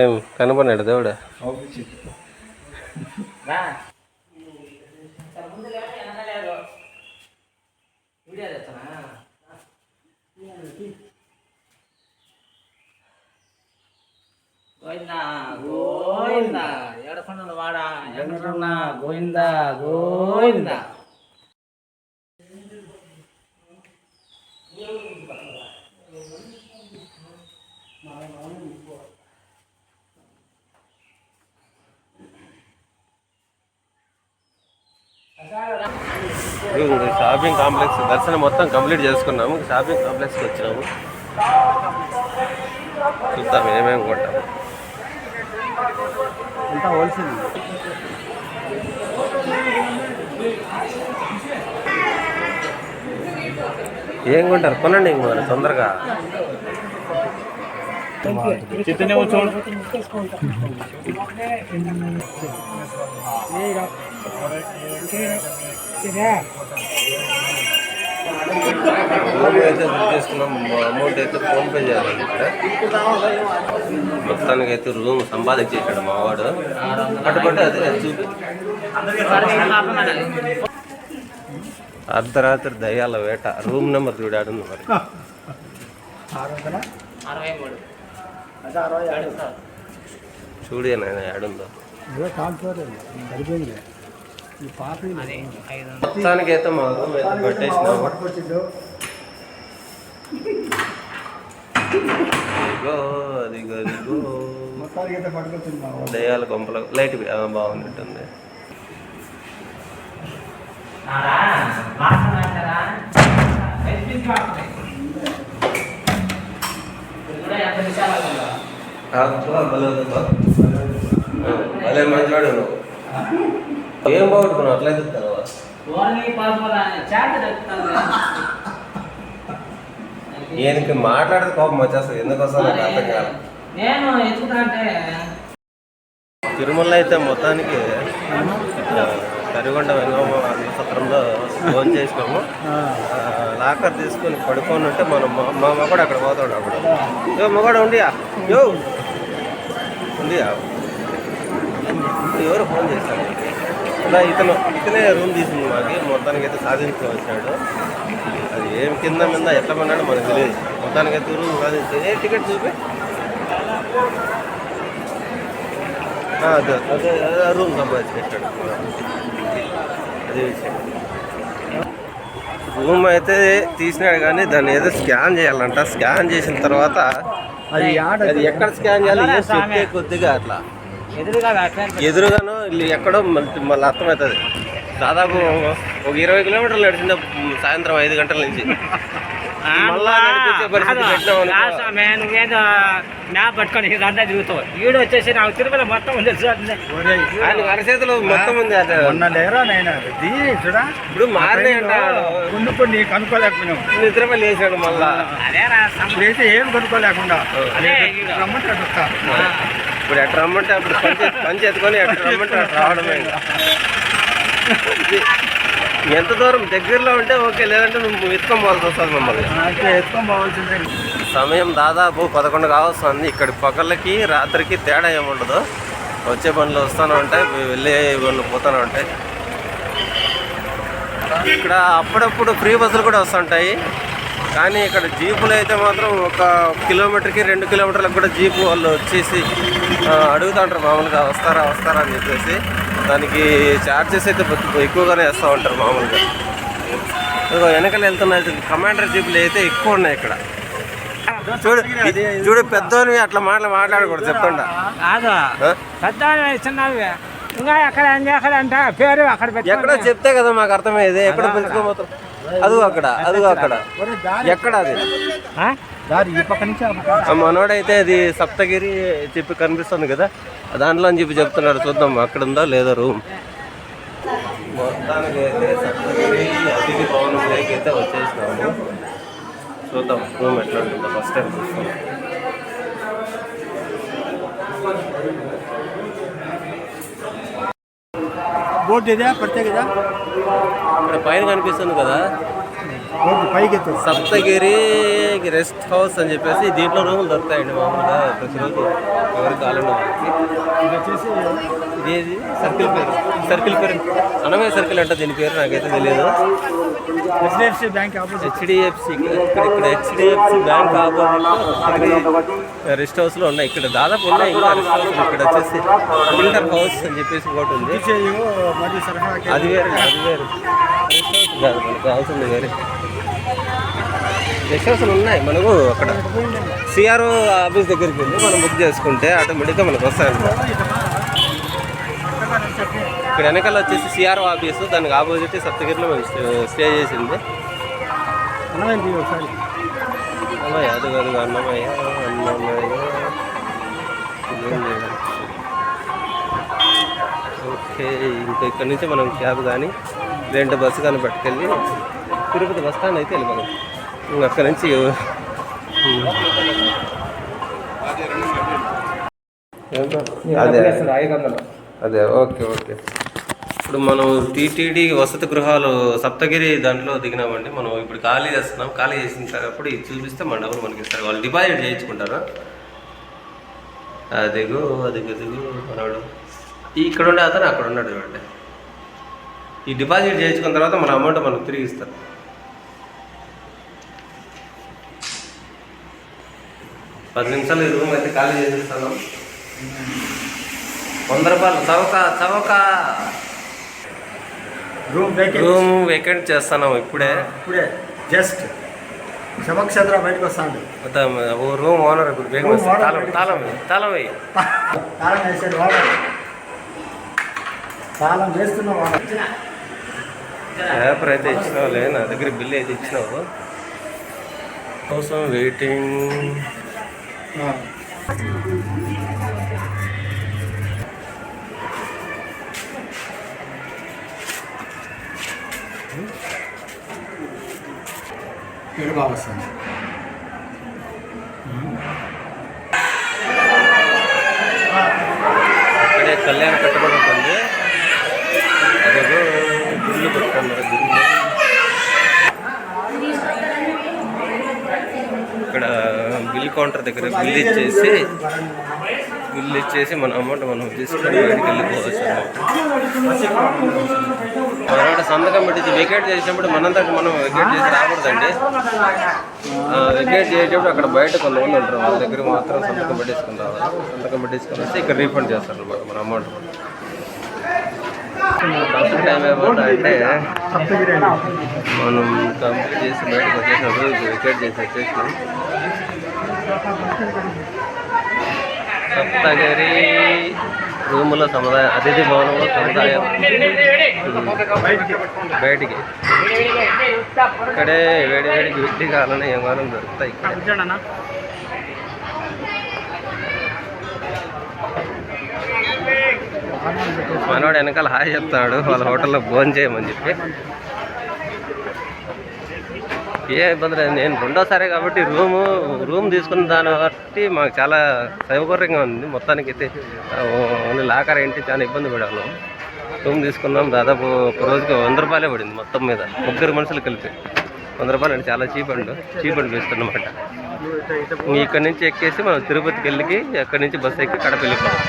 ఏం కనపడినాడు దేవుడు గోవిందా గోవిందా ఏడకొండల వాడ ఎక్కడున్నా గోవిందా గోవిందా. షాపింగ్ కాంప్లెక్స్ దర్శనం మొత్తం కంప్లీట్ చేసుకున్నాము. షాపింగ్ కాంప్లెక్స్కి వచ్చినాము. చూద్దాం ఏమేమి కొంటాము. అంతా హోల్సేల్. ఏం కొంటారు కొనండి ఇంక మరి తొందరగా. అయితే బుక్ చేసుకున్నాం. అమౌంట్ అయితే ఫోన్పే చేయాలండి. ఇక్కడ మొత్తానికి అయితే రూమ్ సంపాదించేసాడు మావాడు. అటుపట్టి అదే చూపి అర్ధరాత్రి దయ్యాల వేట. రూమ్ నెంబర్ చూడాడుంది మరి. చూడే నాయన ఏడుందో. మొత్తానికి అయితే మా రూమ్ అయితే పెట్టేసినాము. అదిగో అదిగో అదిగో దయ్యాల కొంపలు. లైట్ బాగున్నట్టుంది. భలే మంచివాడు నువ్వు. ఏం బాగుంటున్నావు అట్లా చెప్తాను. ఈయనకి మాట్లాడితే కోపం వచ్చేస్తుంది. ఎందుకోసం నాకు అర్థం కాదు. తిరుమల అయితే మొత్తానికి కరిగొండ వెంగమ్మ సత్రంలో ఫోన్ చేసినాము. లాకర్ తీసుకొని పడుకొని ఉంటే మనం మా మగడు అక్కడ పోతాడు. అప్పుడు మగడు ఉండియా ఉండియా ఎవరు ఫోన్ చేశాడు. ఇలా ఇతనే రూమ్ తీసింది మాకి. మొత్తానికి అయితే సాధించుకు వచ్చాడు. అది ఏం కింద మీద ఎట్లా పడినాడో మనకు తెలియదు. మొత్తానికి అయితే రూమ్ సాధించి టికెట్ చూపి అదే అదే రూమ్ సంపాదించేసాడు. అదే విషయం. రూమ్ అయితే తీసినాడు కానీ దాన్ని ఏదో స్కాన్ చేయాలంట. స్కాన్ చేసిన తర్వాత అది ఎక్కడ స్కాన్ చేయాలి చెప్తే కొద్దిగా అట్లా ఎదురుగానో ఎక్కడో మళ్ళీ అర్థమవుతుంది. దాదాపు ఒక 20 కిలోమీటర్లు నడిచిండే సాయంత్రం 5 గంటల నుంచి. నువ్వేదో మ్యాప్ పట్టుకొని అంతా తిరుగుతావు. ఈడు వచ్చేసి నాకు తిరుమల మొత్తం ఉంది. అరచేతులు మొత్తం ఉంది. ఇప్పుడు మారినాయంట. కొన్ని కనుక్కోలేకపోయినావు. నిద్రపై లేచాడు మళ్ళా. అదేతే ఏం కనుక్కోలేకుండా రమ్మంటే ఇప్పుడు ఎట్లా రమ్మంటే అప్పుడు పంచి ఎత్తుకొని ఎట్లా రమ్మంటే అట్లా రావడమే. ఎంత దూరం దగ్గరలో ఉంటే ఓకే, లేదంటే నువ్వు ఎత్తుకోవాల్సి వస్తుంది మమ్మల్ని. ఎత్తుకోవాల్సిందే. సమయం దాదాపు 11 కావస్తుంది. ఇక్కడ పగళ్ళకి రాత్రికి తేడా ఏముండదు. వచ్చే పనులు వస్తూనే ఉంటాయి, వెళ్ళే పనులు పోతూనే ఉంటాయి. ఇక్కడ అప్పుడప్పుడు ఫ్రీ బస్సులు కూడా వస్తుంటాయి. కానీ ఇక్కడ జీపులు అయితే మాత్రం 1 కిలోమీటర్కి 2 కిలోమీటర్లకు కూడా జీపు వాళ్ళు వచ్చేసి అడుగుతుంటారు మామూలుగా వస్తారా అని చెప్పేసి. దానికి ఛార్జెస్ అయితే ఎక్కువగానే వేస్తూ ఉంటారు మామూలుగా. వెనకాల వెళ్తున్నాయి కమాండర్ జీపులు అయితే ఎక్కువ ఉన్నాయి ఇక్కడ. చూడు చూడు పెద్దోని అట్లా మాట్లాడకూడదు చెప్తుంటా. కాదు పెద్ద చిన్నవి ఇంకా ఎక్కడ ఎక్కడ అంటే పేరు అక్కడ ఎక్కడో చెప్తే కదా మాకు అర్థమయ్యేది. ఎక్కడ పిలుచుకోబోతాం? అదిగో అక్కడ ఎక్కడ అది మనోడైతే అది సప్తగిరి చెప్పి కనిపిస్తుంది కదా, దాంట్లో అని చెప్పి చెప్తున్నాడు. చూద్దాం అక్కడ ఉందా లేదా రూమ్. మొత్తానికి అయితే సప్తగిరి అతిథి భవనంలోకి అయితే వచ్చేసినాము. చూద్దాం రూమ్ ఎట్లా ఉంటుందో. ఫస్ట్ టైం చూస్తాం. బోర్డు ఇదే ప్రత్యేక ఇక్కడ పైన కనిపిస్తుంది కదా పైకి సప్తగిరి రెస్ట్ హౌస్ అని చెప్పేసి. దీంట్లో రూములు దొరుకుతాయండి మామూలుగా ప్రతిరోజు ఎవరికి కావాలండి వాళ్ళకి. ఇది వచ్చేసి ఇదేది సర్కిల్ పేరు అనమే సర్కిల్ అంటే దీని పేరు నాకైతే తెలియదు. హెచ్డిఎఫ్సి బ్యాంక్ ఆపోజిట్ హెచ్డిఎఫ్సి ఇక్కడ హెచ్డిఎఫ్సి బ్యాంక్ ఆపోజిట్ రెస్ట్ హౌస్లో ఉన్నాయి. ఇక్కడ దాదాపు ఉన్నాయి ఇంకా రెస్ట్ హౌస్. ఇక్కడ వచ్చేసి ఫిల్టర్ హౌస్ అని చెప్పేసి ఒకటి ఉంది. అది వేరు రెస్ట్ హౌస్ కాదు, మనకు కావాల్సింది వేరే. రెస్ట్ హౌస్లు ఉన్నాయి మనకు. అక్కడ సిఆర్ఓ ఆఫీస్ దగ్గరికి వెళ్ళి మనం బుక్ చేసుకుంటే ఆటోమేటిక్గా మనకు వస్తాయన్నమాట. ఇక్కడ వెనకాల వచ్చేసి సిఆర్ఓ ఆఫీసు, దానికి ఆపోజిట్ సప్తగిరిలో మేము స్టే చేసింది. అన్నమయ్య అది కాదు అన్నమయ్య ఓకే. ఇంకా ఇక్కడ నుంచి మనం క్యాబ్ కానీ రెంట్ బస్సు కానీ పట్టుకెళ్ళి తిరుపతి బస్ స్టాండ్ అయితే వెళ్ళిపోతాం. ఇంకా అక్కడ నుంచి అదే ఓకే. ఇప్పుడు మనం టీటీడీ వసతి గృహాలు సప్తగిరి దాంట్లో దిగినామండి. మనం ఇప్పుడు ఖాళీ చేస్తున్నాం. ఖాళీ చేసినప్పుడు ఇది చూపిస్తే మన డబ్బులు మనకి ఇస్తారు. వాళ్ళు డిపాజిట్ చేయించుకుంటారు. అదిగో మనవాడు ఇక్కడ ఉండే అతను అక్కడ ఉన్నాడు చూడండి. ఈ డిపాజిట్ చేయించుకున్న తర్వాత మన అమౌంట్ మనకు తిరిగి ఇస్తారు. పది నిమిషాలు ఈ రూమ్ అయితే ఖాళీ చేసేస్తాను. 100 రూపాయలు చవక రూమ్ వేకెంట్ చేస్తున్నాం ఇప్పుడే జస్ట్ శవక్షేత్ర బయటకు వస్తాడు. రూమ్ ఓనర్ ఇప్పుడు వేగం తాళం వేయి. తాళం వేస్తున్నావు. పేపర్ అయితే ఇచ్చినావులే, నా దగ్గర బిల్ అయితే ఇచ్చినావు. కోసం వెయిటింగ్. బాగా వస్తుంది. ఇక్కడే కళ్యాణ కట్టుబడి ఉంటుంది. అదేదో గుళ్ళు పెట్టుకున్నారు. ఇక్కడ బిల్ కౌంటర్ దగ్గర బిల్ ఇచ్చేసి మన అమౌంట్ మనం తీసుకొని బయటికి వెళ్ళిపోవచ్చు అన్నమాట. సంతకం పెట్టించి వెకేట్ చేసినప్పుడు మనంతకు మనం వెకేట్ చేసి రాకూడదండి. వెకేట్ చేసేటప్పుడు అక్కడ బయట కొంతమంది ఉంటారు, వాళ్ళ దగ్గర మాత్రం సంతకం పెట్టేసుకుని రావాలి. సంతకం పెట్టేసుకొని వస్తే ఇక్కడ రీఫండ్ చేస్తారు అనమాట మన అమౌంట్. ఫస్ట్ టైం ఏమంటే మనం కంప్లీట్ చేసి బయటకు వచ్చేసినప్పుడు వెకేట్ చేసి వచ్చేసినాం. సప్తగిరి రూముల సముదాయం అతిథి భవనంలో సముదాయం బయటికి ఇక్కడే వేడికి విట్టి కావాలని ఏం కావాలని దొరుకుతాయి. ఇక్కడ మనవాడు వెనకాల హాయ్ చెప్తాడు వాళ్ళ హోటల్లో భోజనం చేయమని చెప్పి. ఏ ఇబ్బంది లేదు. నేను రెండోసారి కాబట్టి రూమ్ తీసుకున్న దాన్ని బట్టి మాకు చాలా సౌకర్యంగా ఉంది. మొత్తానికి అయితే ఓన్లీ లాకర్ ఏంటి చాలా ఇబ్బంది పడాను. రూమ్ తీసుకున్నాం. దాదాపు ఒక రోజుకి 100 రూపాయలే పడింది మొత్తం మీద, 3 మనుషులు కలిపి 100 రూపాయలు అంటే చాలా చీప్ అనిపిస్తుందన్నమాట. ఇక్కడి నుంచి ఎక్కేసి మనం తిరుపతికి వెళ్ళి అక్కడి నుంచి బస్సు ఎక్కి కడప వెళ్ళిపోతాం.